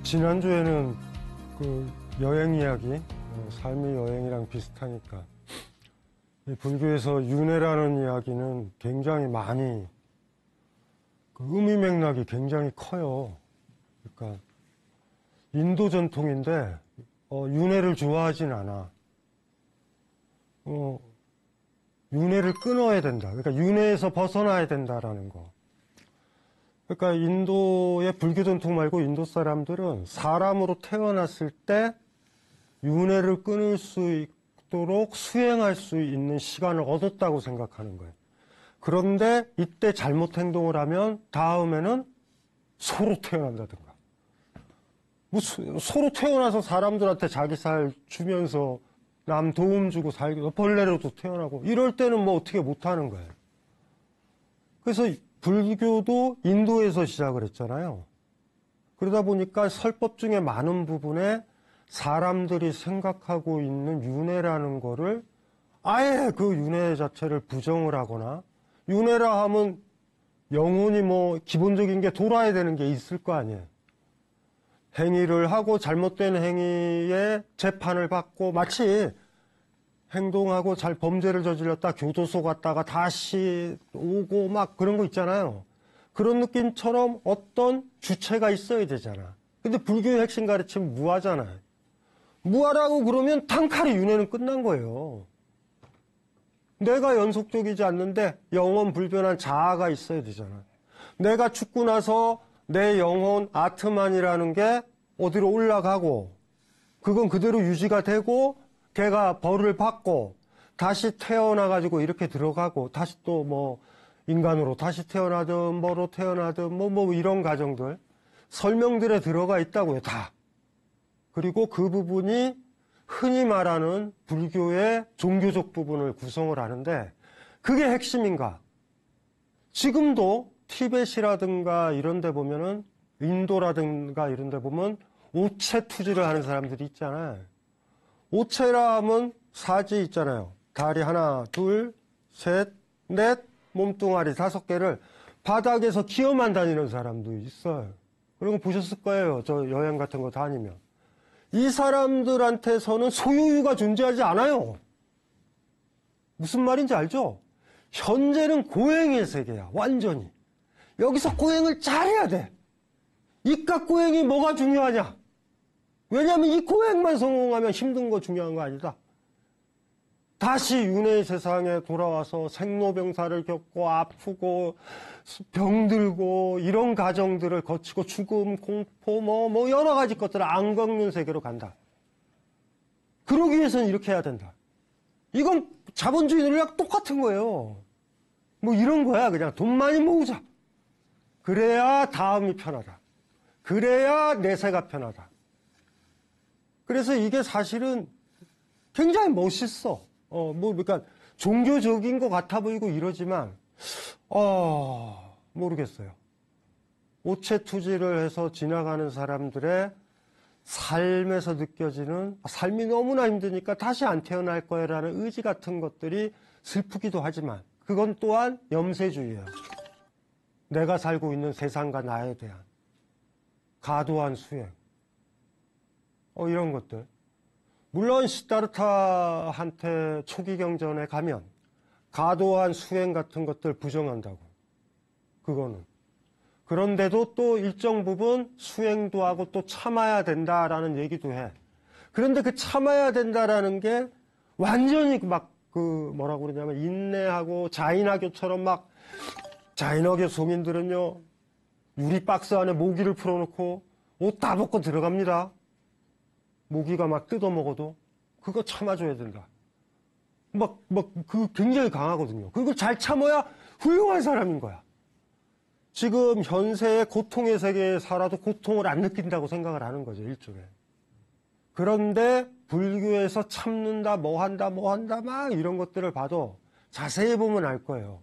지난주에는 여행 이야기, 삶의 여행이랑 비슷하니까 이 불교에서 윤회라는 이야기는 굉장히 많이 의미 맥락이 굉장히 커요. 그러니까 인도 전통인데 윤회를 좋아하진 않아. 윤회를 끊어야 된다. 그러니까 윤회에서 벗어나야 된다라는 거. 그러니까 인도의 불교 전통 말고 인도 사람들은 사람으로 태어났을 때 윤회를 끊을 수 있도록 수행할 수 있는 시간을 얻었다고 생각하는 거예요. 그런데 이때 잘못 행동을 하면 다음에는 소로 태어난다든가. 뭐 소로 태어나서 사람들한테 자기 살 주면서 남 도움 주고 살고 벌레로도 태어나고 이럴 때는 뭐 어떻게 못하는 거예요. 그래서 불교도 인도에서 시작을 했잖아요. 그러다 보니까 설법 중에 많은 부분에 사람들이 생각하고 있는 윤회라는 거를 아예 그 윤회 자체를 부정을 하거나, 윤회라 하면 영혼이 뭐 기본적인 게 돌아야 되는 게 있을 거 아니에요. 행위를 하고 잘못된 행위에 재판을 받고, 마치 행동하고 잘 범죄를 저질렀다 교도소 갔다가 다시 오고 막 그런 거 있잖아요. 그런 느낌처럼 어떤 주체가 있어야 되잖아. 근데 불교의 핵심 가르침은 무아잖아요. 무아라고 그러면 단칼에 윤회는 끝난 거예요. 내가 연속적이지 않는데 영원 불변한 자아가 있어야 되잖아요. 내가 죽고 나서 내 영혼 아트만이라는 게 어디로 올라가고, 그건 그대로 유지가 되고 걔가 벌을 받고 다시 태어나가지고 이렇게 들어가고, 다시 또 뭐 인간으로 다시 태어나든 뭐로 태어나든 뭐 이런 과정들 설명들에 들어가 있다고요, 다. 그리고 그 부분이 흔히 말하는 불교의 종교적 부분을 구성을 하는데, 그게 핵심인가? 지금도 티벳이라든가 이런 데 보면은, 인도라든가 이런 데 보면 오체 투지를 하는 사람들이 있잖아요. 오체라 하면 사지 있잖아요. 다리 하나, 둘, 셋, 넷, 몸뚱아리 5개를 바닥에서 기어만 다니는 사람도 있어요. 그런 거 보셨을 거예요. 저 여행 같은 거 다니면. 이 사람들한테서는 소유유가 존재하지 않아요. 무슨 말인지 알죠? 현재는 고행의 세계야, 완전히. 여기서 고행을 잘해야 돼. 이깟 고행이 뭐가 중요하냐? 왜냐하면 이 고행만 성공하면 힘든 거 중요한 거 아니다. 다시 윤회의 세상에 돌아와서 생로병사를 겪고 아프고 병들고 이런 과정들을 거치고 죽음, 공포 뭐 여러 가지 것들을 안 겪는 세계로 간다. 그러기 위해서는 이렇게 해야 된다. 이건 자본주의들이랑 똑같은 거예요. 뭐 이런 거야. 그냥 돈 많이 모으자. 그래야 다음이 편하다. 그래야 내세가 편하다. 그래서 이게 사실은 굉장히 멋있어. 그러니까 종교적인 것 같아 보이고 이러지만, 모르겠어요. 오체투지를 해서 지나가는 사람들의 삶에서 느껴지는 삶이 너무나 힘드니까 다시 안 태어날 거야라는 의지 같은 것들이 슬프기도 하지만, 그건 또한 염세주의예요. 내가 살고 있는 세상과 나에 대한 과도한 수행. 이런 것들. 물론 시다르타한테 초기 경전에 가면 과도한 수행 같은 것들 부정한다고. 그거는. 그런데도 또 일정 부분 수행도 하고 또 참아야 된다라는 얘기도 해. 그런데 그 참아야 된다라는 게 완전히 뭐라고 그러냐면 인내하고 자인하교처럼 자인하교 소민들은요, 유리 박스 안에 모기를 풀어놓고 옷 다 벗고 들어갑니다. 모기가 막 뜯어먹어도 그거 참아줘야 된다. 굉장히 강하거든요. 그걸 잘 참아야 훌륭한 사람인 거야. 지금 현세의 고통의 세계에 살아도 고통을 안 느낀다고 생각을 하는 거죠, 일종의. 그런데 불교에서 참는다, 뭐 한다, 막 이런 것들을 봐도 자세히 보면 알 거예요.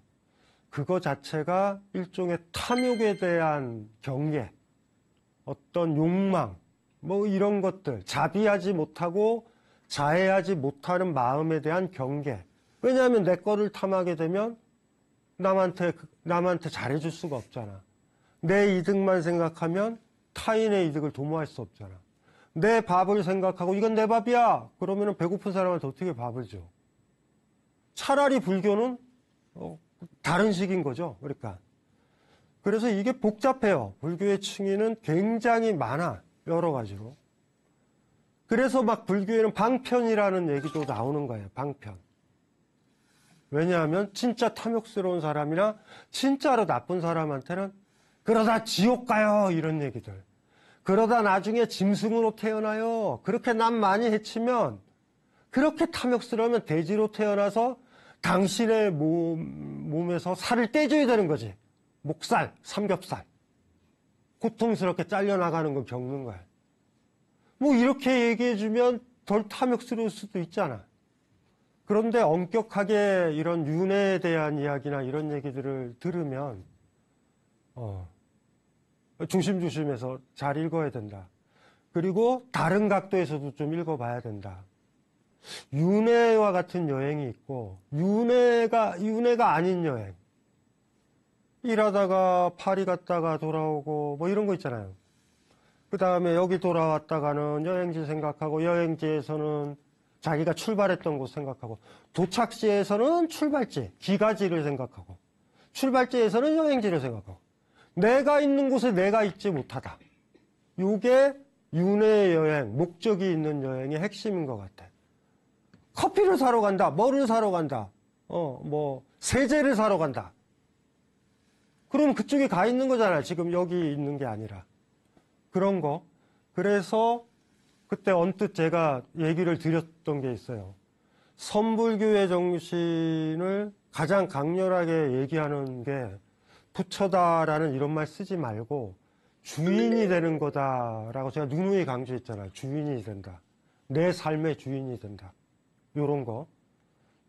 그거 자체가 일종의 탐욕에 대한 경계, 어떤 욕망, 이런 것들, 자비하지 못하고 자해하지 못하는 마음에 대한 경계. 왜냐하면 내 거를 탐하게 되면 남한테 잘해줄 수가 없잖아. 내 이득만 생각하면 타인의 이득을 도모할 수 없잖아. 내 밥을 생각하고 이건 내 밥이야. 그러면은 배고픈 사람한테 어떻게 밥을 줘? 차라리 불교는 다른 식인 거죠. 그러니까. 그래서 이게 복잡해요. 불교의 층위는 굉장히 많아. 여러 가지로. 그래서 막 불교에는 방편이라는 얘기도 나오는 거예요. 방편. 왜냐하면 진짜 탐욕스러운 사람이나 진짜로 나쁜 사람한테는 그러다 지옥 가요. 이런 얘기들. 그러다 나중에 짐승으로 태어나요. 그렇게 남 많이 해치면 그렇게 탐욕스러우면 돼지로 태어나서 당신의 몸에서 살을 떼줘야 되는 거지. 목살, 삼겹살. 고통스럽게 잘려나가는 걸 겪는 거야. 뭐 이렇게 얘기해주면 덜 탐욕스러울 수도 있잖아. 그런데 엄격하게 이런 윤회에 대한 이야기나 이런 얘기들을 들으면 조심조심해서 잘 읽어야 된다. 그리고 다른 각도에서도 좀 읽어봐야 된다. 윤회와 같은 여행이 있고 윤회가 아닌 여행. 일하다가 파리 갔다가 돌아오고 뭐 이런 거 있잖아요. 그 다음에 여기 돌아왔다가는 여행지 생각하고 여행지에서는 자기가 출발했던 곳 생각하고 도착지에서는 출발지, 기가지를 생각하고 출발지에서는 여행지를 생각하고 내가 있는 곳에 내가 있지 못하다. 이게 윤회의 여행, 목적이 있는 여행의 핵심인 것 같아. 커피를 사러 간다, 뭐를 사러 간다, 세제를 사러 간다. 그럼 그쪽에 가 있는 거잖아요. 지금 여기 있는 게 아니라. 그런 거. 그래서 그때 언뜻 제가 얘기를 드렸던 게 있어요. 선불교의 정신을 가장 강렬하게 얘기하는 게 부처다라는 이런 말 쓰지 말고 주인이 되는 거다라고 제가 누누이 강조했잖아요. 주인이 된다. 내 삶의 주인이 된다. 요런 거.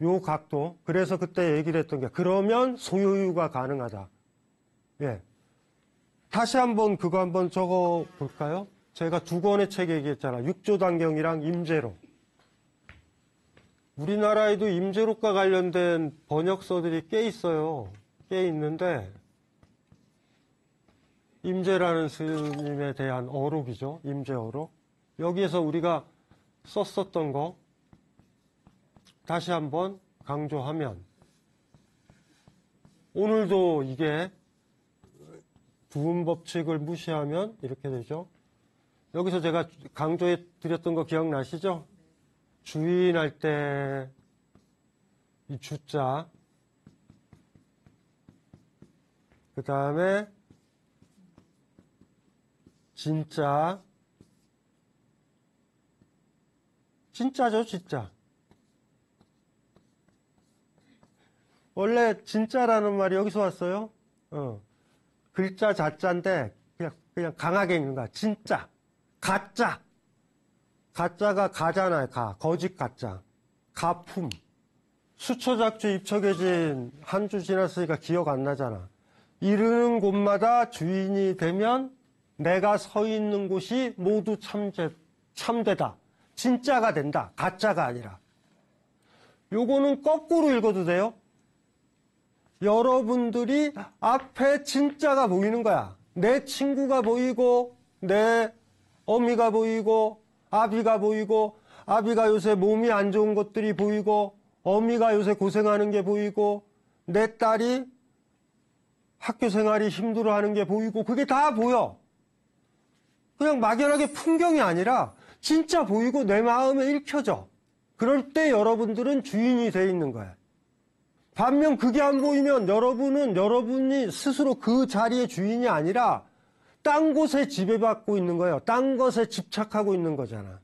요 각도. 그래서 그때 얘기를 했던 게 그러면 소유가 가능하다. 예. 다시 한번 그거 한번 적어 볼까요? 제가 두 권의 책 얘기했잖아. 육조단경이랑 임재로. 우리나라에도 임재록과 관련된 번역서들이 꽤 있어요. 꽤 있는데 임재라는 스님에 대한 어록이죠. 임재어록. 여기에서 우리가 썼었던 거 다시 한번 강조하면 오늘도 이게 부음법칙을 무시하면 이렇게 되죠. 여기서 제가 강조해 드렸던 거 기억나시죠? 주인할 때 이 주자, 그 다음에 진짜, 진짜죠, 진짜. 원래 진짜라는 말이 여기서 왔어요. 글자 자자인데 그냥 강하게 읽는 거야. 진짜, 가짜. 가짜가 가잖아요. 거짓 가짜. 가품. 수초작주 입척해진 한 주 지났으니까 기억 안 나잖아. 이르는 곳마다 주인이 되면 내가 서 있는 곳이 모두 참되다. 진짜가 된다. 가짜가 아니라. 요거는 거꾸로 읽어도 돼요. 여러분들이 앞에 진짜가 보이는 거야. 내 친구가 보이고 내 어미가 보이고 아비가 보이고 아비가 요새 몸이 안 좋은 것들이 보이고 어미가 요새 고생하는 게 보이고 내 딸이 학교 생활이 힘들어하는 게 보이고 그게 다 보여. 그냥 막연하게 풍경이 아니라 진짜 보이고 내 마음에 읽혀져. 그럴 때 여러분들은 주인이 돼 있는 거야. 반면 그게 안 보이면 여러분이 스스로 그 자리의 주인이 아니라 딴 곳에 지배받고 있는 거예요. 딴 것에 집착하고 있는 거잖아.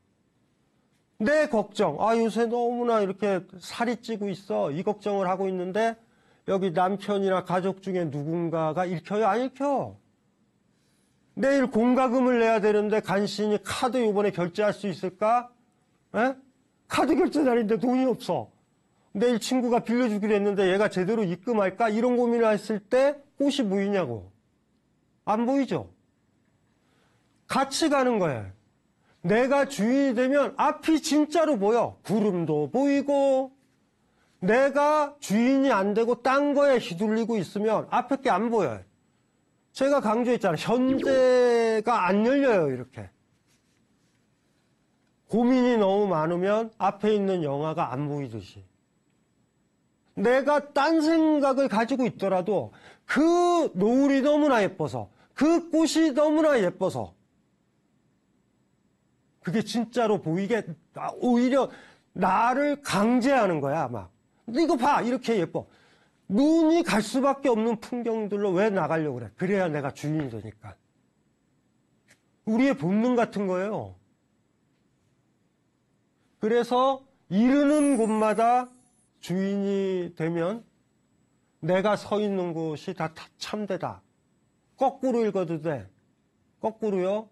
내 걱정, 요새 너무나 이렇게 살이 찌고 있어. 이 걱정을 하고 있는데 여기 남편이나 가족 중에 누군가가 읽혀요? 안 읽혀. 내일 공과금을 내야 되는데 간신히 카드 이번에 결제할 수 있을까? 에? 카드 결제 날인데 돈이 없어. 내일 친구가 빌려주기로 했는데 얘가 제대로 입금할까? 이런 고민을 했을 때 꽃이 보이냐고. 안 보이죠? 같이 가는 거예요. 내가 주인이 되면 앞이 진짜로 보여. 구름도 보이고 내가 주인이 안 되고 딴 거에 휘둘리고 있으면 앞에 게 안 보여요. 제가 강조했잖아요. 현재 앞에가 안 열려요, 이렇게. 고민이 너무 많으면 앞에 있는 영화가 안 보이듯이. 내가 딴 생각을 가지고 있더라도 그 노을이 너무나 예뻐서, 그 꽃이 너무나 예뻐서, 그게 진짜로 보이게 오히려 나를 강제하는 거야, 막. 근데 이거 봐, 이렇게 예뻐. 눈이 갈 수밖에 없는 풍경들로 왜 나가려고 그래? 그래야 내가 주인이 되니까. 우리의 본능 같은 거예요. 그래서 이르는 곳마다 주인이 되면 내가 서 있는 곳이 다 참되다. 거꾸로 읽어도 돼. 거꾸로요.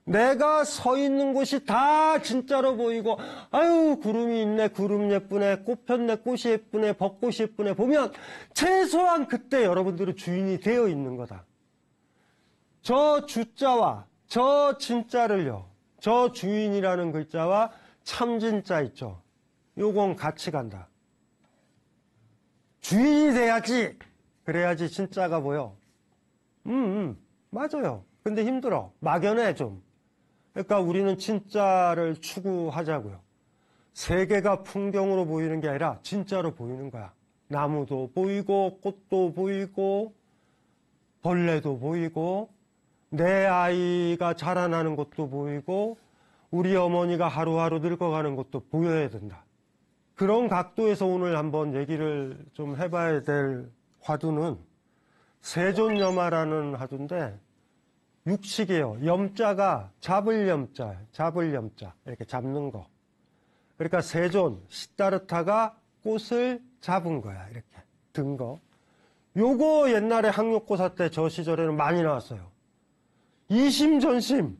내가 서 있는 곳이 다 진짜로 보이고, 아유, 구름이 있네, 구름 예쁘네, 꽃 폈네, 꽃이 예쁘네, 벚꽃이 예쁘네. 보면 최소한 그때 여러분들은 주인이 되어 있는 거다. 저 주자와 저 진짜를요, 저 주인이라는 글자와 참진자 있죠. 요건 같이 간다. 주인이 돼야지. 그래야지 진짜가 보여. 맞아요. 근데 힘들어. 막연해, 좀. 그러니까 우리는 진짜를 추구하자고요. 세계가 풍경으로 보이는 게 아니라 진짜로 보이는 거야. 나무도 보이고, 꽃도 보이고, 벌레도 보이고, 내 아이가 자라나는 것도 보이고, 우리 어머니가 하루하루 늙어가는 것도 보여야 된다. 그런 각도에서 오늘 한번 얘기를 좀 해봐야 될 화두는 세존염화라는 화두인데, 육식이에요. 염자가 잡을 염자, 이렇게 잡는 거. 그러니까 세존, 시다르타가 꽃을 잡은 거야, 이렇게 든 거. 요거 옛날에 학력고사 때 저 시절에는 많이 나왔어요. 이심전심,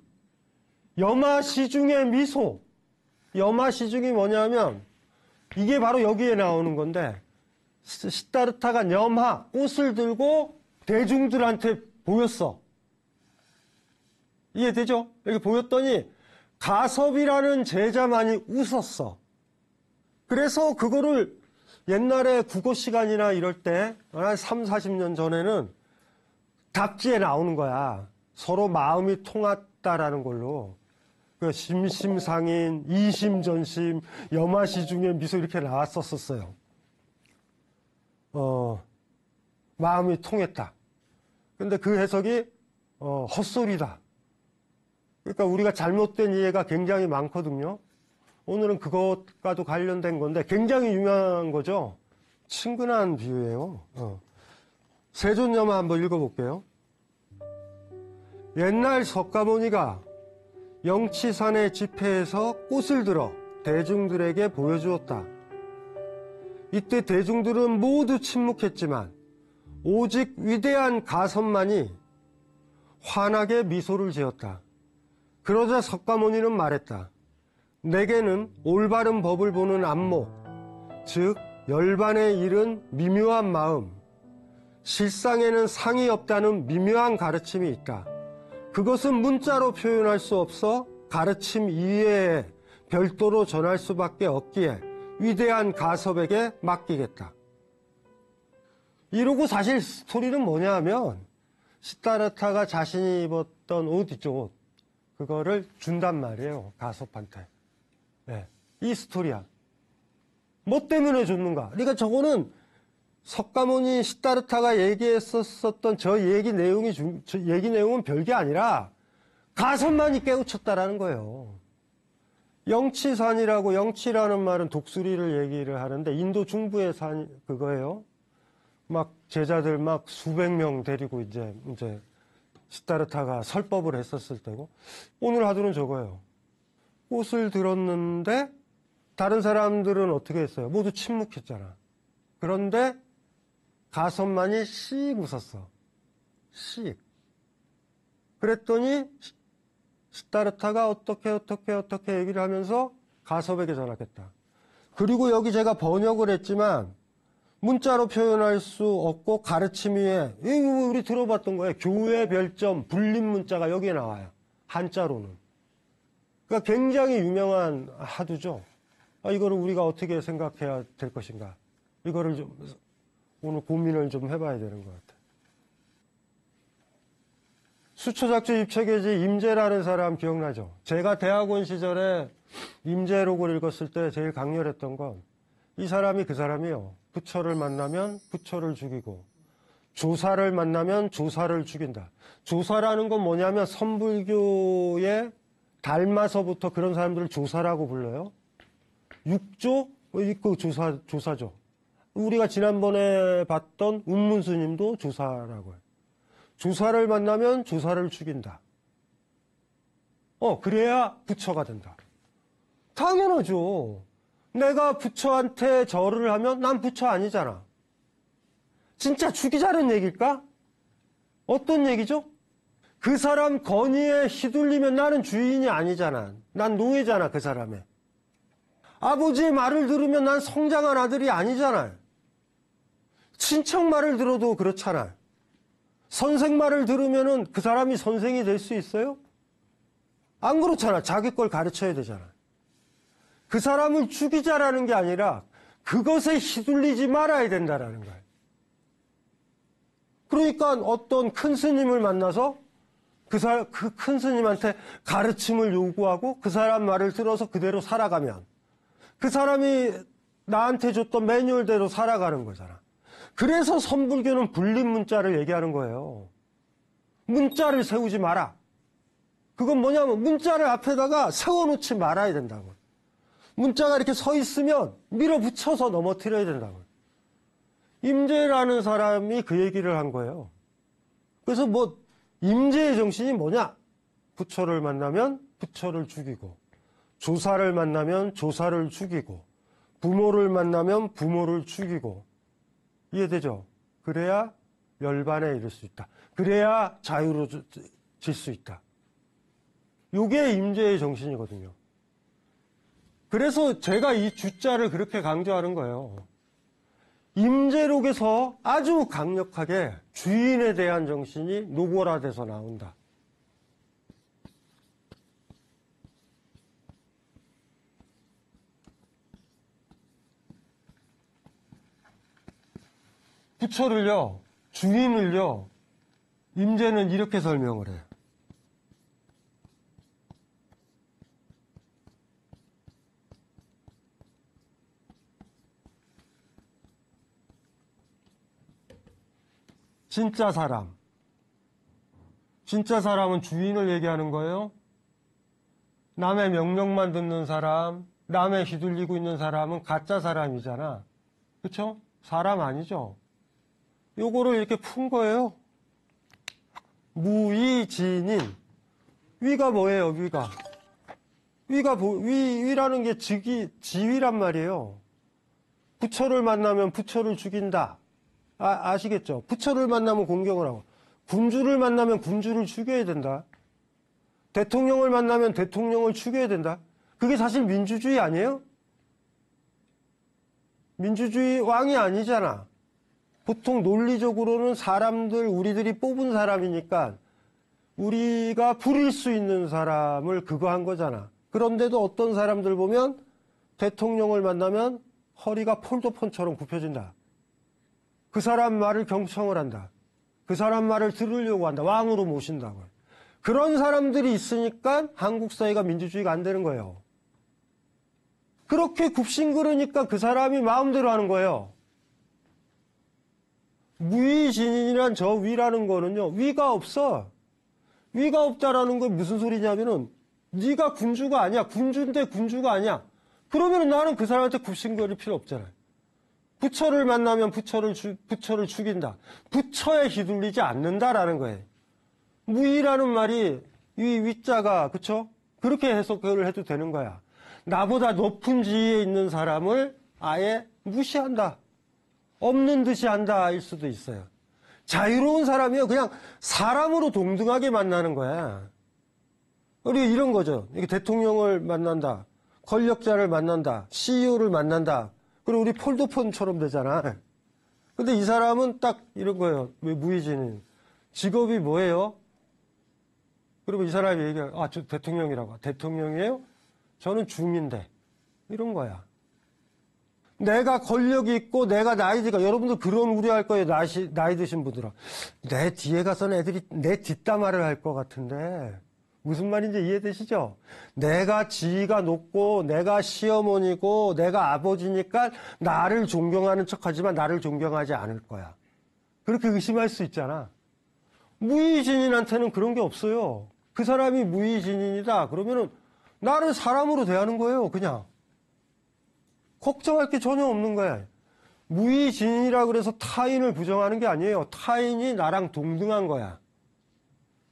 염화시중의 미소. 염화시중이 뭐냐면 이게 바로 여기에 나오는 건데, 시다르타가 염화, 꽃을 들고 대중들한테 보였어. 이해되죠? 여기 보였더니 가섭이라는 제자만이 웃었어. 그래서 그거를 옛날에 국어 시간이나 이럴 때, 한 3, 40년 전에는 답지에 나오는 거야. 서로 마음이 통했다라는 걸로. 그 심심상인, 이심전심, 염화시중의 미소 이렇게 나왔었어요. 마음이 통했다. 근데 그 해석이 헛소리다. 그러니까 우리가 잘못된 이해가 굉장히 많거든요. 오늘은 그것과도 관련된 건데 굉장히 유명한 거죠. 친근한 비유예요. 세존염화 한번 읽어볼게요. 옛날 석가모니가 영치산의 집회에서 꽃을 들어 대중들에게 보여주었다. 이때 대중들은 모두 침묵했지만 오직 위대한 가섭만이 환하게 미소를 지었다. 그러자 석가모니는 말했다. 내게는 올바른 법을 보는 안목, 즉 열반에 이른 미묘한 마음, 실상에는 상이 없다는 미묘한 가르침이 있다. 그것은 문자로 표현할 수 없어 가르침 이외에 별도로 전할 수밖에 없기에 위대한 가섭에게 맡기겠다. 이러고 사실 스토리는 뭐냐 하면 시다르타가 자신이 입었던 옷 있죠, 옷. 그거를 준단 말이에요, 가섭한테. 네, 이 스토리야. 뭐 때문에 줬는가? 그러니까 저거는 석가모니 시다르타가 얘기했었던 저 얘기 내용은 별게 아니라 가섭만이 깨우쳤다라는 거예요. 영치산이라고, 영치라는 말은 독수리를 얘기를 하는데 인도 중부의 산 그거예요. 막 제자들 막 수백 명 데리고 이제 시다르타가 설법을 했었을 때고, 오늘 하두는 저거예요. 꽃을 들었는데 다른 사람들은 어떻게 했어요? 모두 침묵했잖아. 그런데 가섭만이 씩 웃었어. 씩. 그랬더니 시다르타가 어떻게 얘기를 하면서 가섭에게 전하겠다. 그리고 여기 제가 번역을 했지만 문자로 표현할 수 없고 가르침 위에, 이거 우리 들어봤던 거예요. 교회 별점 불림 문자가 여기에 나와요. 한자로는. 그러니까 굉장히 유명한 하두죠. 이거를 우리가 어떻게 생각해야 될 것인가. 이거를 좀 오늘 고민을 좀 해봐야 되는 것 같아요. 수초작조 입체계지 임재라는 사람 기억나죠? 제가 대학원 시절에 임재록을 읽었을 때 제일 강렬했던 건 이 사람이 그 사람이요. 부처를 만나면 부처를 죽이고 조사를 만나면 조사를 죽인다. 조사라는 건 뭐냐면 선불교에 닮아서부터 그런 사람들을 조사라고 불러요. 육조? 그 조사죠. 우리가 지난번에 봤던 운문스님도 조사라고 해요. 조사를 만나면 조사를 죽인다. 그래야 부처가 된다. 당연하죠. 내가 부처한테 절을 하면 난 부처 아니잖아. 진짜 죽이자는 얘기일까? 어떤 얘기죠? 그 사람 건의에 휘둘리면 나는 주인이 아니잖아. 난 노예잖아, 그 사람의. 아버지의 말을 들으면 난 성장한 아들이 아니잖아. 친척 말을 들어도 그렇잖아. 선생 말을 들으면은 그 사람이 선생이 될 수 있어요? 안 그렇잖아. 자기 걸 가르쳐야 되잖아. 그 사람을 죽이자라는 게 아니라 그것에 휘둘리지 말아야 된다라는 거예요. 그러니까 어떤 큰 스님을 만나서 그 큰 스님한테 가르침을 요구하고 그 사람 말을 들어서 그대로 살아가면 그 사람이 나한테 줬던 매뉴얼대로 살아가는 거잖아. 그래서 선불교는 불림 문자를 얘기하는 거예요. 문자를 세우지 마라. 그건 뭐냐면 문자를 앞에다가 세워놓지 말아야 된다고. 문자가 이렇게 서 있으면 밀어붙여서 넘어뜨려야 된다고. 임재라는 사람이 그 얘기를 한 거예요. 그래서 임재의 정신이 뭐냐? 부처를 만나면 부처를 죽이고, 조사를 만나면 조사를 죽이고, 부모를 만나면 부모를 죽이고. 이해되죠? 그래야 열반에 이를 수 있다. 그래야 자유로워질 수 있다. 이게 임재의 정신이거든요. 그래서 제가 이 주자를 그렇게 강조하는 거예요. 임재록에서 아주 강력하게 주인에 대한 정신이 노고라돼서 나온다. 부처를요, 주인을요, 임재는 이렇게 설명을 해요. 진짜 사람. 진짜 사람은 주인을 얘기하는 거예요. 남의 명령만 듣는 사람, 남의 휘둘리고 있는 사람은 가짜 사람이잖아. 그쵸? 사람 아니죠? 요거를 이렇게 푼 거예요. 무위진인. 위가 뭐예요, 위가? 위라는 게 지위란 말이에요. 부처를 만나면 부처를 죽인다. 아시겠죠? 부처를 만나면 공경을 하고, 군주를 만나면 군주를 죽여야 된다. 대통령을 만나면 대통령을 죽여야 된다. 그게 사실 민주주의 아니에요? 민주주의 왕이 아니잖아. 보통 논리적으로는 우리들이 뽑은 사람이니까 우리가 부릴 수 있는 사람을 그거 한 거잖아. 그런데도 어떤 사람들 보면 대통령을 만나면 허리가 폴더폰처럼 굽혀진다. 그 사람 말을 경청을 한다. 그 사람 말을 들으려고 한다. 왕으로 모신다고. 그런 사람들이 있으니까 한국 사회가 민주주의가 안 되는 거예요. 그렇게 굽신그르니까 그 사람이 마음대로 하는 거예요. 무위진인이란 저 위라는 거는요, 위가 없어. 위가 없다라는 건 무슨 소리냐면은 네가 군주가 아니야. 군주인데 군주가 아니야. 그러면 나는 그 사람한테 굽신거릴 필요 없잖아요. 부처를 만나면 부처를 죽인다. 부처에 휘둘리지 않는다라는 거예요. 무위라는 말이 위자가 그쵸? 그렇게 해석을 해도 되는 거야. 나보다 높은 지위에 있는 사람을 아예 무시한다. 없는 듯이 한다일 수도 있어요. 자유로운 사람이요. 그냥 사람으로 동등하게 만나는 거야. 우리 이런 거죠. 이게 대통령을 만난다. 권력자를 만난다. CEO를 만난다. 그리고 우리 폴더폰처럼 되잖아. 근데 이 사람은 딱 이런 거예요. 왜 무위진인. 직업이 뭐예요? 그리고 이 사람이 얘기해요. 저 대통령이라고. 대통령이에요? 저는 중인데. 이런 거야. 내가 권력이 있고 내가 나이 드니까 여러분들 그런 우려할 거예요. 나이 드신 분들은. 내 뒤에 가서는 애들이 내 뒷담화를 할 것 같은데 무슨 말인지 이해되시죠? 내가 지위가 높고 내가 시어머니고 내가 아버지니까 나를 존경하는 척하지만 나를 존경하지 않을 거야. 그렇게 의심할 수 있잖아. 무위신인한테는 그런 게 없어요. 그 사람이 무위신인이다 그러면은 나를 사람으로 대하는 거예요. 그냥. 걱정할 게 전혀 없는 거야. 무위신이라 그래서 타인을 부정하는 게 아니에요. 타인이 나랑 동등한 거야.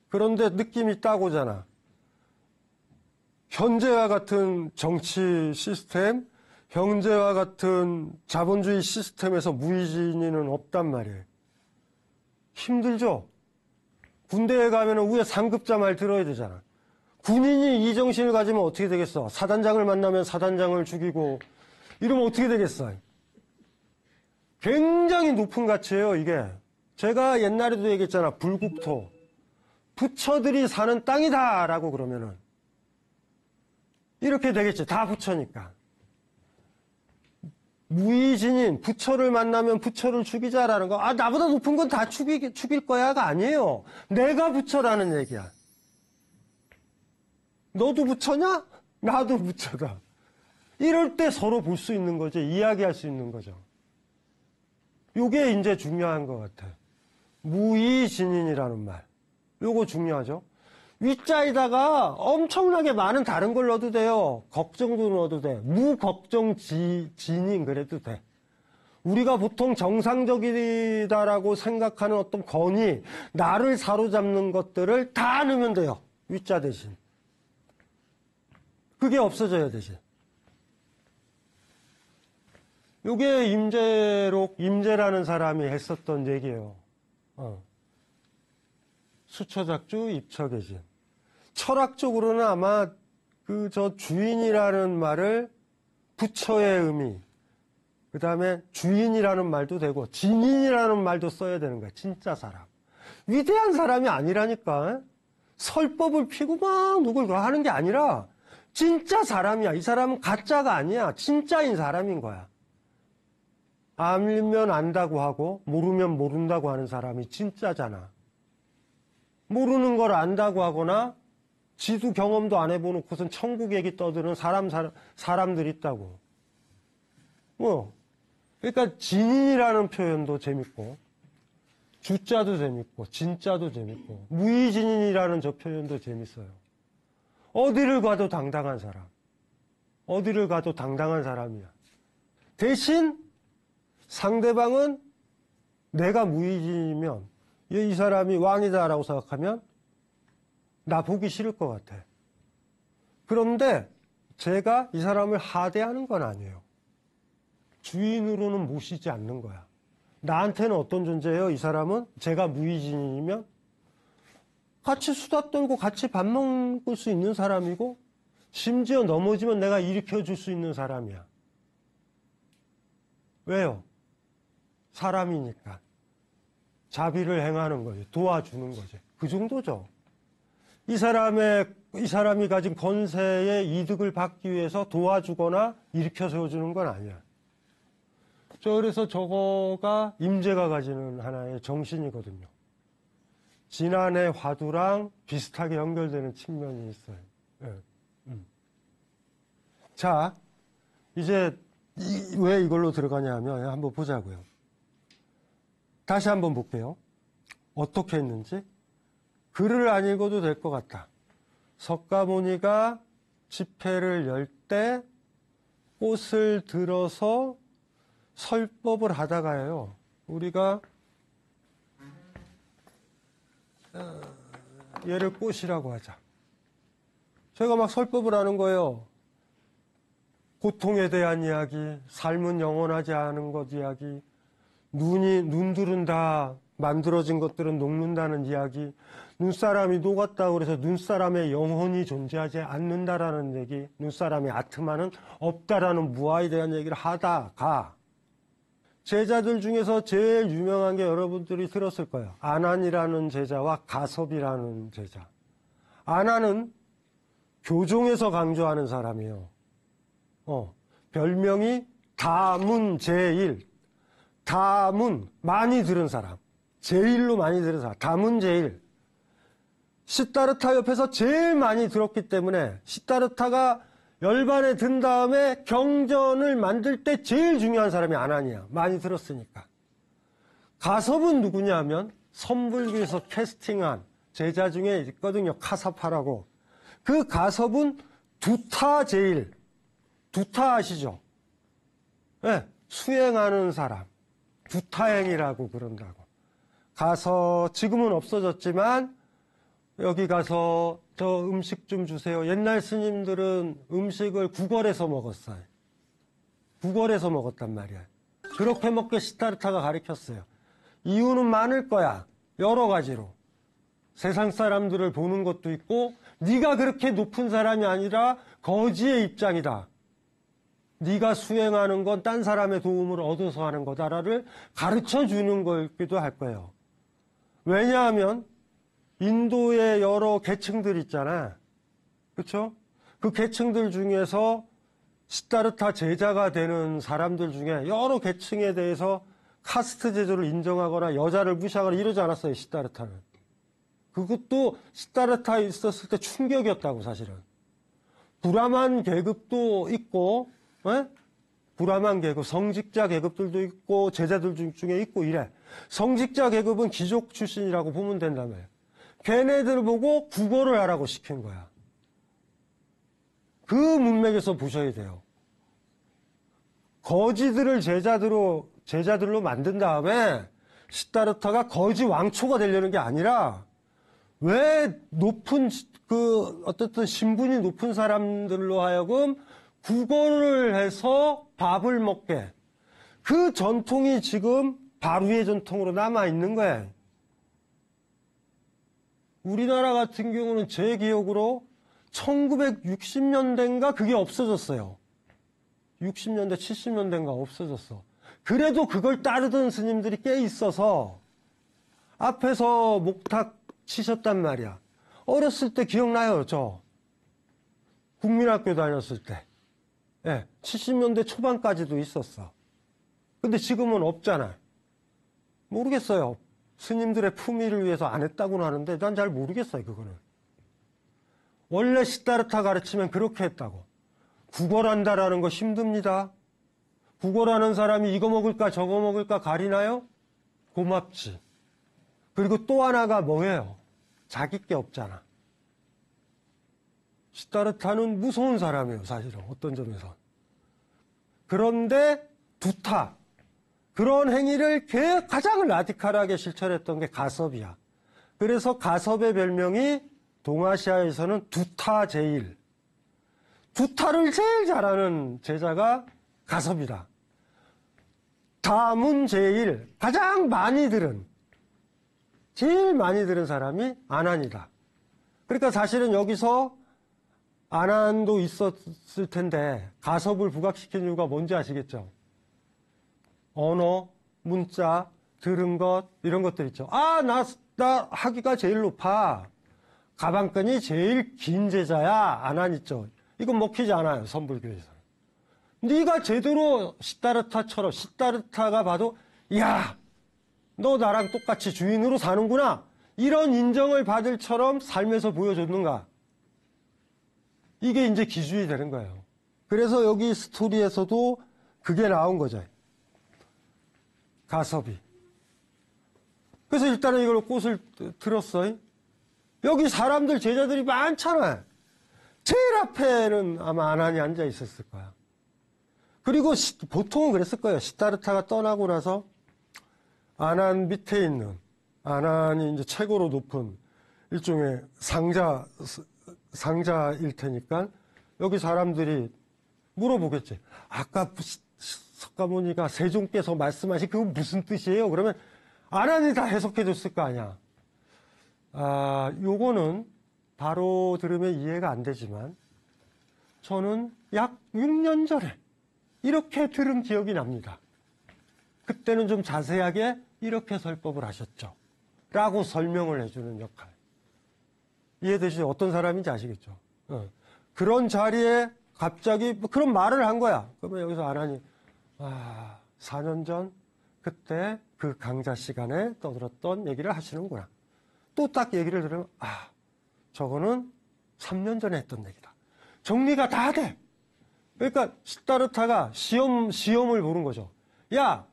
그런데 느낌이 따고잖아. 현재와 같은 정치 시스템, 현재와 같은 자본주의 시스템에서 무위신인은 없단 말이에요. 힘들죠? 군대에 가면 위에 상급자 말 들어야 되잖아. 군인이 이 정신을 가지면 어떻게 되겠어? 사단장을 만나면 사단장을 죽이고 이러면 어떻게 되겠어? 굉장히 높은 가치예요, 이게. 제가 옛날에도 얘기했잖아. 불국토. 부처들이 사는 땅이다 라고 그러면은 이렇게 되겠지. 다 부처니까. 무위신인 부처를 만나면 부처를 죽이자라는 거. 아, 나보다 높은 건 다 죽일 거야가 아니에요. 내가 부처라는 얘기야. 너도 부처냐? 나도 부처다. 이럴 때 서로 볼 수 있는 거죠. 이야기할 수 있는 거죠. 요게 이제 중요한 것 같아. 무위신인이라는 말. 요거 중요하죠. 위자에다가 엄청나게 많은 다른 걸 넣어도 돼요. 걱정도 넣어도 돼. 무걱정진인 그래도 돼. 우리가 보통 정상적이다라고 생각하는 어떤 권위, 나를 사로잡는 것들을 다 넣으면 돼요. 위자 대신. 그게 없어져야 되지. 요게 임재라는 사람이 했었던 얘기예요. 수처작주, 입처계진. 철학적으로는 아마 주인이라는 말을 부처의 의미, 그 다음에 주인이라는 말도 되고, 진인이라는 말도 써야 되는 거야. 진짜 사람. 위대한 사람이 아니라니까. 설법을 피고 막 누굴 하는 게 아니라, 진짜 사람이야. 이 사람은 가짜가 아니야. 진짜인 사람인 거야. 알면 안다고 하고 모르면 모른다고 하는 사람이 진짜잖아. 모르는 걸 안다고 하거나 지도 경험도 안 해보놓고선 천국 얘기 떠드는 사람들이 있다고. 그러니까 진인이라는 표현도 재밌고 주자도 재밌고 진짜도 재밌고 무위진인이라는 저 표현도 재밌어요. 어디를 가도 당당한 사람. 어디를 가도 당당한 사람이야. 대신 상대방은 내가 무위진이면 이 사람이 왕이다라고 생각하면 나 보기 싫을 것 같아. 그런데 제가 이 사람을 하대하는 건 아니에요. 주인으로는 모시지 않는 거야. 나한테는 어떤 존재예요? 이 사람은 제가 무위진이면 같이 수다 떨고 같이 밥 먹을 수 있는 사람이고 심지어 넘어지면 내가 일으켜 줄 수 있는 사람이야. 왜요? 사람이니까. 자비를 행하는 거지. 도와주는 거지. 그 정도죠. 이 사람이 가진 권세의 이득을 받기 위해서 도와주거나 일으켜 세워주는 건 아니야. 그래서 저거가 임재가 가지는 하나의 정신이거든요. 지난해 화두랑 비슷하게 연결되는 측면이 있어요. 네. 자, 이제 왜 이걸로 들어가냐 하면 한번 보자고요. 다시 한번 볼게요. 어떻게 했는지. 글을 안 읽어도 될 것 같다. 석가모니가 집회를 열 때 꽃을 들어서 설법을 하다가요. 우리가 얘를 꽃이라고 하자. 제가 막 설법을 하는 거예요. 고통에 대한 이야기, 삶은 영원하지 않은 것 이야기, 눈들은 다 만들어진 것들은 녹는다는 이야기, 눈사람이 녹았다고 그래서 눈사람의 영혼이 존재하지 않는다라는 얘기, 눈사람의 아트마는 없다라는 무아에 대한 얘기를 하다가 제자들 중에서 제일 유명한 게 여러분들이 들었을 거예요. 아난이라는 제자와 가섭이라는 제자. 아난은 교종에서 강조하는 사람이에요. 별명이 다문 제일. 다문, 많이 들은 사람. 제일로 많이 들은 사람. 다문 제일. 시다르타 옆에서 제일 많이 들었기 때문에 시다르타가 열반에 든 다음에 경전을 만들 때 제일 중요한 사람이 아나니야. 많이 들었으니까. 가섭은 누구냐면 선불교에서 캐스팅한 제자 중에 있거든요. 카사파라고. 그 가섭은 두타 제일. 두타 아시죠? 네, 수행하는 사람. 두타행이라고 그런다고. 가서 지금은 없어졌지만 여기 가서 저 음식 좀 주세요. 옛날 스님들은 음식을 구걸해서 먹었어요. 구걸해서 먹었단 말이야. 그렇게 먹게 시타르타가 가르쳤어요. 이유는 많을 거야. 여러 가지로. 세상 사람들을 보는 것도 있고 네가 그렇게 높은 사람이 아니라 거지의 입장이다. 네가 수행하는 건 딴 사람의 도움을 얻어서 하는 거다를 가르쳐주는 거기도 할 거예요. 왜냐하면 인도의 여러 계층들 있잖아. 그렇죠? 그 계층들 중에서 시다르타 제자가 되는 사람들 중에 여러 계층에 대해서 카스트 제도를 인정하거나 여자를 무시하거나 이러지 않았어요. 시다르타는. 그것도 시다르타에 있었을 때 충격이었다고 사실은. 브라만 계급도 있고 브라만 계급, 성직자 계급들도 있고 제자들 중에 있고 이래. 성직자 계급은 귀족 출신이라고 보면 된다며. 걔네들 보고 국어를 하라고 시킨 거야. 그 문맥에서 보셔야 돼요. 거지들을 제자들로 만든 다음에 시다르타가 거지 왕초가 되려는 게 아니라 왜 높은 어떻든 신분이 높은 사람들로 하여금 국어를 해서 밥을 먹게. 그 전통이 지금 바루의 전통으로 남아 있는 거예요. 우리나라 같은 경우는 제 기억으로 1960년대인가 그게 없어졌어요. 60년대, 70년대인가 없어졌어. 그래도 그걸 따르던 스님들이 꽤 있어서 앞에서 목탁 치셨단 말이야. 어렸을 때 기억나요, 저? 국민학교 다녔을 때. 예, 70년대 초반까지도 있었어. 근데 지금은 없잖아. 모르겠어요. 스님들의 품위를 위해서 안 했다고는 하는데 난 잘 모르겠어요, 그거는. 원래 시다르타 가르치면 그렇게 했다고. 구걸한다라는 거 힘듭니다. 구걸하는 사람이 이거 먹을까 저거 먹을까 가리나요? 고맙지. 그리고 또 하나가 뭐예요? 자기 게 없잖아. 시다르타는 무서운 사람이에요, 사실은. 어떤 점에서. 그런데 두타. 그런 행위를 가장 라디칼하게 실천했던 게 가섭이야. 그래서 가섭의 별명이 동아시아에서는 두타 제일. 두타를 제일 잘하는 제자가 가섭이다. 다문 제일. 가장 많이 들은. 제일 많이 들은 사람이 아난이다. 그러니까 사실은 여기서 아난도 있었을 텐데 가섭을 부각시킨 이유가 뭔지 아시겠죠? 언어, 문자, 들은 것 이런 것들 있죠. 아, 나 학위가 제일 높아. 가방끈이 제일 긴 제자야. 아난 있죠. 이건 먹히지 않아요. 선불교에서는. 네가 제대로 시다르타처럼 시다르타가 봐도 야, 너 나랑 똑같이 주인으로 사는구나. 이런 인정을 받을처럼 삶에서 보여줬는가. 이게 이제 기준이 되는 거예요. 그래서 여기 스토리에서도 그게 나온 거죠. 가섭이. 그래서 일단은 이걸 꽃을 들었어요. 여기 사람들, 제자들이 많잖아요. 제일 앞에는 아마 아난이 앉아 있었을 거야. 그리고 보통은 그랬을 거예요. 시다르타가 떠나고 나서 아난 밑에 있는, 아난이 이제 최고로 높은 일종의 상자일 테니까 여기 사람들이 물어보겠지. 아까 석가모니가 세종께서 말씀하신 그건 무슨 뜻이에요? 그러면 아난이 다 해석해 줬을 거 아니야. 아, 요거는 바로 들으면 이해가 안 되지만 저는 약 6년 전에 이렇게 들은 기억이 납니다. 그때는 좀 자세하게 이렇게 설법을 하셨죠. 라고 설명을 해주는 역할. 이해되시죠? 어떤 사람인지 아시겠죠? 그런 자리에 갑자기 그런 말을 한 거야. 그러면 여기서 아난이 4년 전 그때 그 강좌 시간에 떠들었던 얘기를 하시는구나. 또 딱 얘기를 들으면 저거는 3년 전에 했던 얘기다. 정리가 다 돼. 그러니까 시다르타가 시험을 보는 거죠. 야,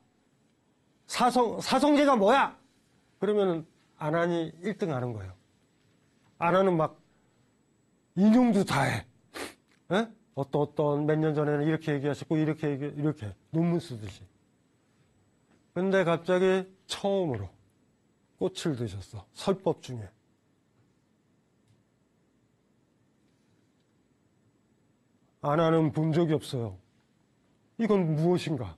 사성제가 뭐야? 그러면은 아난이 1등 하는 거예요. 아난은 막 인용도 다 해. 에? 어떤 몇 년 전에는 이렇게 얘기하셨고 이렇게 논문 쓰듯이. 근데 갑자기 처음으로 꽃을 드셨어. 설법 중에. 아난은 본 적이 없어요. 이건 무엇인가?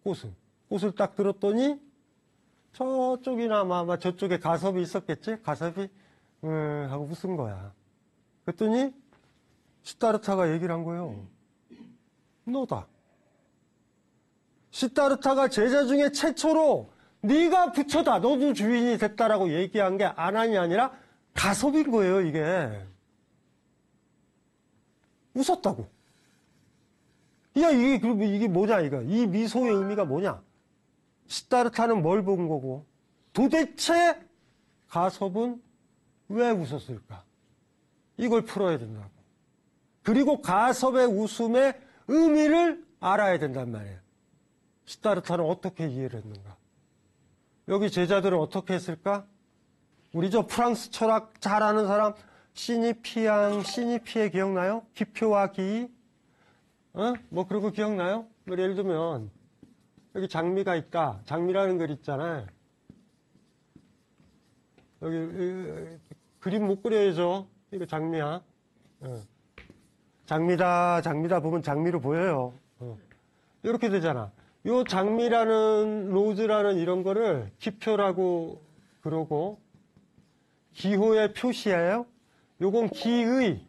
꽃을 딱 들었더니 저쪽이나 아마 저쪽에 가섭이 있었겠지? 가섭이 하고 웃은 거야. 그랬더니 시다르타가 얘기를 한 거예요. 너다. 시다르타가 제자 중에 최초로 네가 부처다. 너도 주인이 됐다라고 얘기한 게 아난이 아니라 가섭인 거예요, 이게. 웃었다고. 야, 이게 뭐냐, 이거. 이 미소의 의미가 뭐냐. 시다르타는 뭘 본 거고, 도대체 가섭은 왜 웃었을까? 이걸 풀어야 된다고. 그리고 가섭의 웃음의 의미를 알아야 된단 말이에요. 시다르타는 어떻게 이해를 했는가? 여기 제자들은 어떻게 했을까? 우리 저 프랑스 철학 잘 아는 사람, 시니피에 기억나요? 기표와 기? 뭐 그런 거 기억나요? 뭐 예를 들면, 여기 장미가 있다. 장미라는 글 있잖아요. 여기 그림 못 그려야죠. 이거 장미야. 장미다 보면 장미로 보여요. 이렇게 되잖아. 요 장미라는 로즈라는 이런 거를 기표라고 그러고 기호의 표시예요. 요건 기의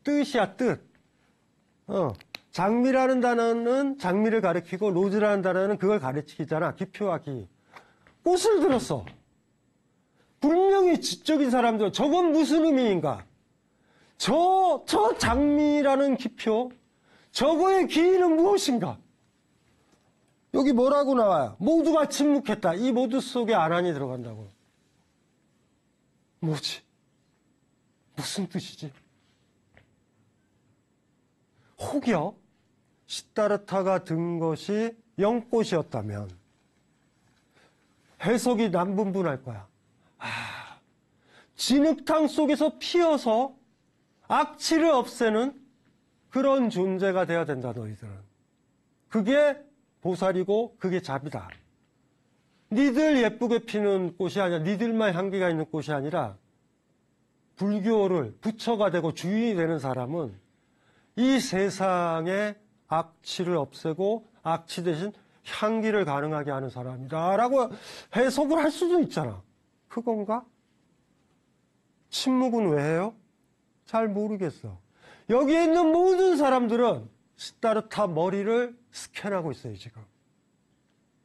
뜻이야, 뜻. 장미라는 단어는 장미를 가리키고 로즈라는 단어는 그걸 가리키잖아. 기표와 기. 꽃을 들었어. 분명히 지적인 사람들, 저건 무슨 의미인가? 저 장미라는 기표, 저거의 기의는 무엇인가? 여기 뭐라고 나와요? 모두가 침묵했다. 이 모두 속에 아난이 들어간다고. 뭐지? 무슨 뜻이지? 혹여 시다르타가 든 것이 영꽃이었다면 해석이 남분분할 거야. 진흙탕 속에서 피어서 악취를 없애는 그런 존재가 돼야 된다, 너희들은. 그게 보살이고 그게 잡이다. 니들 예쁘게 피는 꽃이 아니라, 니들만 향기가 있는 꽃이 아니라 불교를 부처가 되고 주인이 되는 사람은 이 세상의 악취를 없애고 악취 대신 향기를 가능하게 하는 사람이다 라고 해석을 할 수도 있잖아. 그건가? 침묵은 왜 해요? 잘 모르겠어. 여기에 있는 모든 사람들은 시다르타 머리를 스캔하고 있어요, 지금.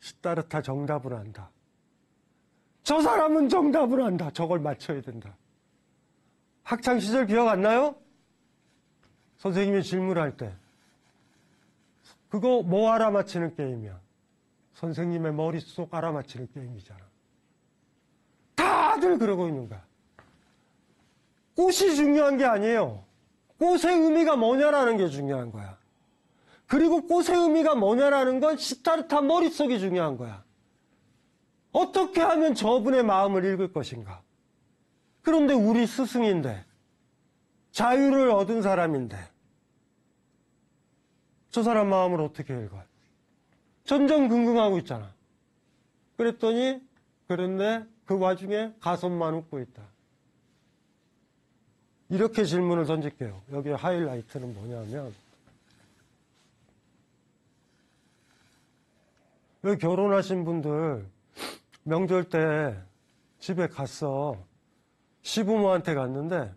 시다르타 정답을 안다. 저 사람은 정답을 안다. 저걸 맞춰야 된다. 학창시절 기억 안 나요? 선생님이 질문할 때 그거 뭐 알아맞히는 게임이야? 선생님의 머릿속 알아맞히는 게임이잖아. 다들 그러고 있는 거야. 꽃이 중요한 게 아니에요. 꽃의 의미가 뭐냐라는 게 중요한 거야. 그리고 꽃의 의미가 뭐냐라는 건 시다르타 머릿속이 중요한 거야. 어떻게 하면 저분의 마음을 읽을 것인가? 그런데 우리 스승인데, 자유를 얻은 사람인데, 저 사람 마음을 어떻게 읽어요? 전전긍긍하고 있잖아. 그랬더니, 그런데 그 와중에 가슴만 웃고 있다. 이렇게 질문을 던질게요. 여기 하이라이트는 뭐냐면, 여기 결혼하신 분들 명절 때 집에 갔어. 시부모한테 갔는데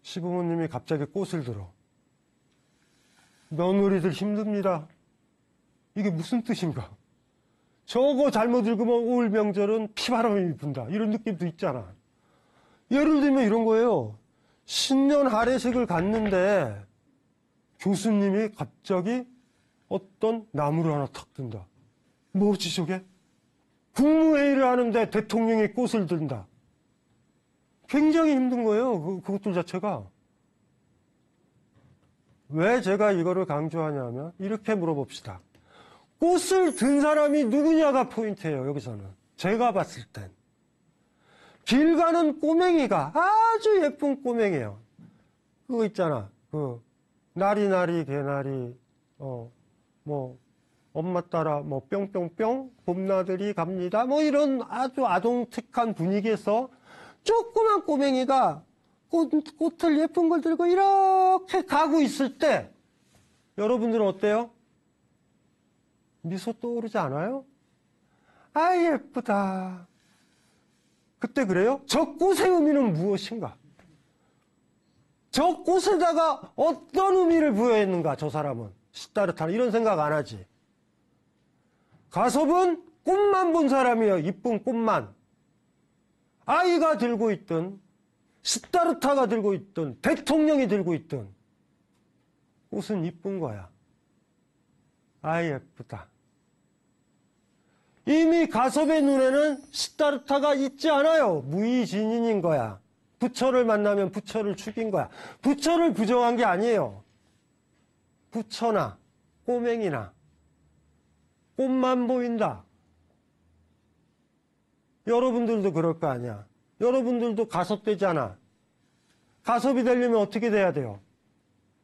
시부모님이 갑자기 꽃을 들어. 며느리들 힘듭니다. 이게 무슨 뜻인가? 저거 잘못 읽으면 올 명절은 피바람이 분다. 이런 느낌도 있잖아. 예를 들면 이런 거예요. 신년 할애식을 갔는데 교수님이 갑자기 어떤 나무를 하나 탁 든다. 뭐지 저게? 국무회의를 하는데 대통령이 꽃을 든다. 굉장히 힘든 거예요. 그것들 자체가. 왜 제가 이거를 강조하냐면 이렇게 물어봅시다. 꽃을 든 사람이 누구냐가 포인트예요. 여기서는. 제가 봤을 땐. 길 가는 꼬맹이가 아주 예쁜 꼬맹이에요. 그거 있잖아. 나리나리 개나리 뭐 엄마 따라 뭐 뿅뿅뿅 봄나들이 갑니다. 뭐 이런 아주 아동틱한 분위기에서 조그만 꼬맹이가 꽃을 예쁜 걸 들고 이렇게 가고 있을 때 여러분들은 어때요? 미소 떠오르지 않아요? 아 예쁘다. 그때 그래요? 저 꽃의 의미는 무엇인가? 저 꽃에다가 어떤 의미를 부여했는가 저 사람은. 시다르타는 이런 생각 안 하지. 가섭은 꽃만 본 사람이에요. 이쁜 꽃만. 아이가 들고 있든 시다르타가 들고 있든 대통령이 들고 있든 꽃은 이쁜 거야. 아 예쁘다. 이미 가섭의 눈에는 시다르타가 있지 않아요. 무의진인인 거야. 부처를 만나면 부처를 죽인 거야. 부처를 부정한 게 아니에요. 부처나 꼬맹이나 꽃만 보인다. 여러분들도 그럴 거 아니야. 여러분들도 가섭되잖아. 가섭이 되려면 어떻게 돼야 돼요?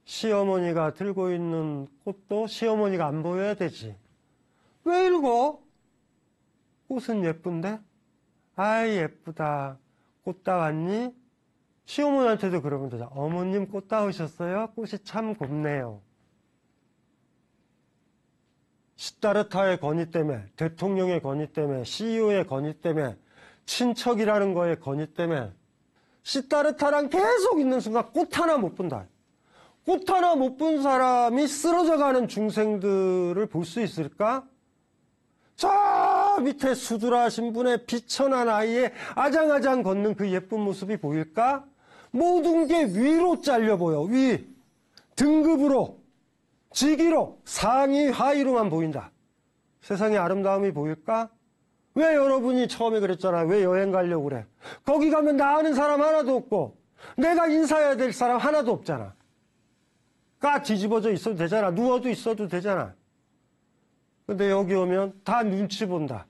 시어머니가 들고 있는 꽃도 시어머니가 안 보여야 되지. 왜 읽어? 꽃은 예쁜데? 아이 예쁘다. 꽃 따왔니? 시어머니한테도 그러면 되잖아. 어머님 꽃 따오셨어요? 꽃이 참 곱네요. 시다르타의 건의 때문에, 대통령의 건의 때문에, CEO의 건의 때문에, 친척이라는 거에 건의 때문에 시다르타랑 계속 있는 순간 꽃 하나 못 본다. 꽃 하나 못 본 사람이 쓰러져가는 중생들을 볼 수 있을까? 저 밑에 수두라신 분의 비천한 아이의 아장아장 걷는 그 예쁜 모습이 보일까? 모든 게 위로 잘려 보여. 위. 등급으로, 직위로, 상위, 하위로만 보인다. 세상의 아름다움이 보일까? 왜 여러분이 처음에 그랬잖아요. 왜 여행 가려고 그래? 거기 가면 나 아는 사람 하나도 없고 내가 인사해야 될 사람 하나도 없잖아. 까 뒤집어져 있어도 되잖아. 누워도 있어도 되잖아. 근데 여기 오면 다 눈치 본다.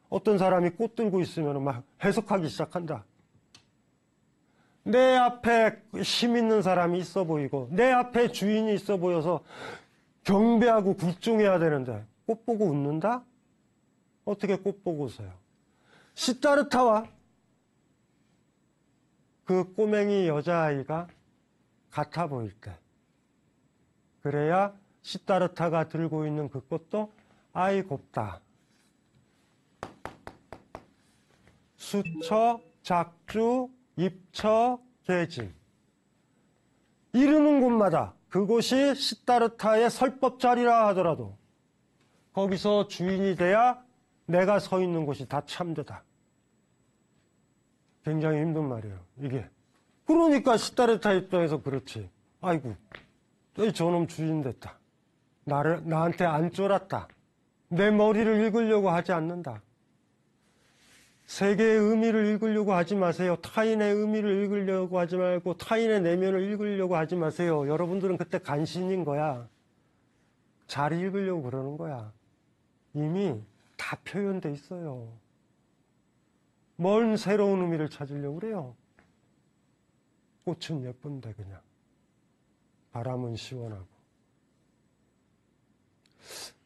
어떤 사람이 꽃 들고 있으면 막 해석하기 시작한다. 내 앞에 힘 있는 사람이 있어 보이고 내 앞에 주인이 있어 보여서 경배하고 굴종해야 되는데 꽃 보고 웃는다? 어떻게 꽃 보고 웃어요? 시다르타와 그 꼬맹이 여자아이가 같아 보일 때 그래야 시다르타가 들고 있는 그 꽃도 아이 곱다. 수처, 작주, 입처, 계짐. 이르는 곳마다 그곳이 시다르타의 설법 자리라 하더라도 거기서 주인이 돼야 내가 서 있는 곳이 다 참되다. 굉장히 힘든 말이에요, 이게. 그러니까 시다르타 입장에서 그렇지. 아이고, 저놈 주인 됐다. 나한테 안 쫄았다. 내 머리를 읽으려고 하지 않는다. 세계의 의미를 읽으려고 하지 마세요. 타인의 의미를 읽으려고 하지 말고 타인의 내면을 읽으려고 하지 마세요. 여러분들은 그때 간신인 거야. 잘 읽으려고 그러는 거야. 이미 다 표현돼 있어요. 뭔 새로운 의미를 찾으려고 그래요? 꽃은 예쁜데 그냥. 바람은 시원하고.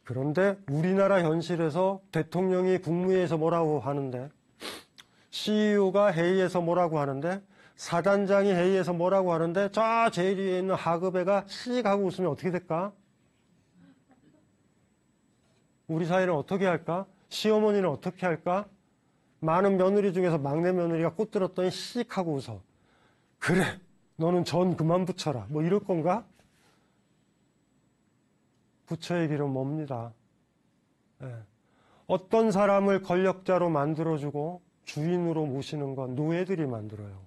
그런데 우리나라 현실에서 대통령이 국무회의에서 뭐라고 하는데 CEO가 회의에서 뭐라고 하는데 사단장이 회의에서 뭐라고 하는데 저 제일 위에 있는 하급애가 씩 하고 웃으면 어떻게 될까? 우리 사회는 어떻게 할까? 시어머니는 어떻게 할까? 많은 며느리 중에서 막내 며느리가 꽃 들었더니 씩 하고 웃어. 그래, 너는 전 그만 붙여라. 뭐 이럴 건가? 부처의 길은 멉니다. 예. 어떤 사람을 권력자로 만들어주고 주인으로 모시는 건 노예들이 만들어요.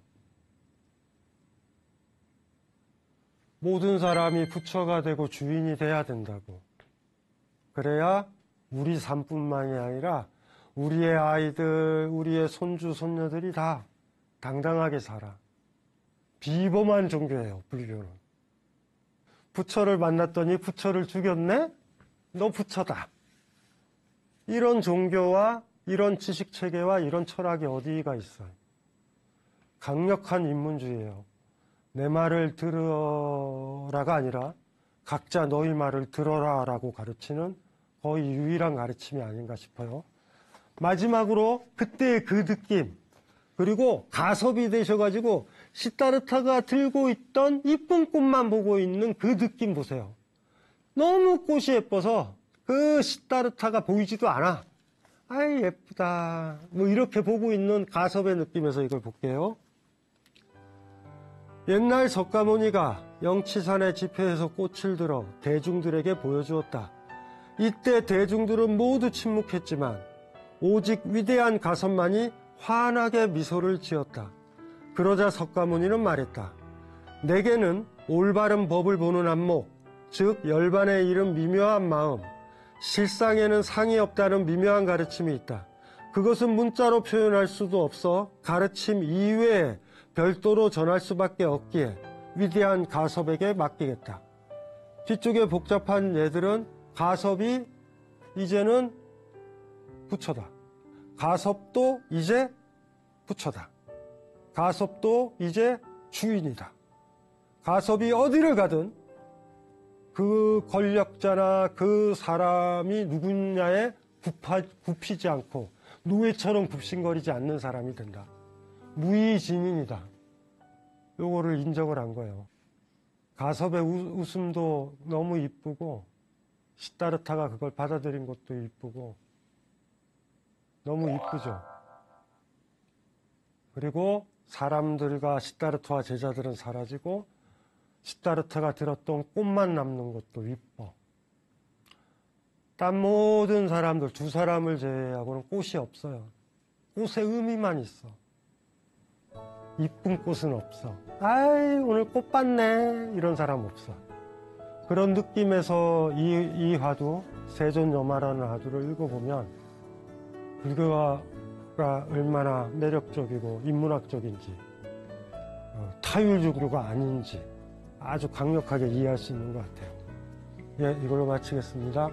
모든 사람이 부처가 되고 주인이 돼야 된다고. 그래야 우리 삶뿐만이 아니라 우리의 아이들, 우리의 손주, 손녀들이 다 당당하게 살아. 비범한 종교예요, 불교는. 부처를 만났더니 부처를 죽였네? 너 부처다. 이런 종교와 이런 지식체계와 이런 철학이 어디가 있어요? 강력한 인문주의예요. 내 말을 들어라가 아니라 각자 너희 말을 들어라라고 가르치는 거의 유일한 가르침이 아닌가 싶어요. 마지막으로 그때의 그 느낌, 그리고 가섭이 되셔가지고 시타르타가 들고 있던 이쁜 꽃만 보고 있는 그 느낌 보세요. 너무 꽃이 예뻐서 그 시타르타가 보이지도 않아. 아이 예쁘다. 뭐 이렇게 보고 있는 가섭의 느낌에서 이걸 볼게요. 옛날 석가모니가 영치산의 집회에서 꽃을 들어 대중들에게 보여주었다. 이때 대중들은 모두 침묵했지만 오직 위대한 가섭만이 환하게 미소를 지었다. 그러자 석가모니는 말했다. 내게는 올바른 법을 보는 안목, 즉 열반에 이른 미묘한 마음, 실상에는 상이 없다는 미묘한 가르침이 있다. 그것은 문자로 표현할 수도 없어 가르침 이외에 별도로 전할 수밖에 없기에 위대한 가섭에게 맡기겠다. 뒤쪽에 복잡한 예들은 가섭이 이제는 부처다. 가섭도 이제 부처다. 가섭도 이제 주인이다. 가섭이 어디를 가든 그 권력자나 그 사람이 누구냐에 굽히지 않고 노예처럼 굽신거리지 않는 사람이 된다. 무의진인이다. 요거를 인정을 한 거예요. 가섭의 웃음도 너무 이쁘고 시타르타가 그걸 받아들인 것도 이쁘고 너무 이쁘죠. 그리고 사람들과 시타르타와 제자들은 사라지고 시타르타가 들었던 꽃만 남는 것도 이뻐. 딴 모든 사람들, 두 사람을 제외하고는 꽃이 없어요. 꽃의 의미만 있어. 이쁜 꽃은 없어. 아이 오늘 꽃 봤네 이런 사람 없어. 그런 느낌에서 이 화두, 세존여마라는 화두를 읽어보면 불교가 얼마나 매력적이고 인문학적인지 타율주교가 아닌지 아주 강력하게 이해할 수 있는 것 같아요. 예, 이걸로 마치겠습니다.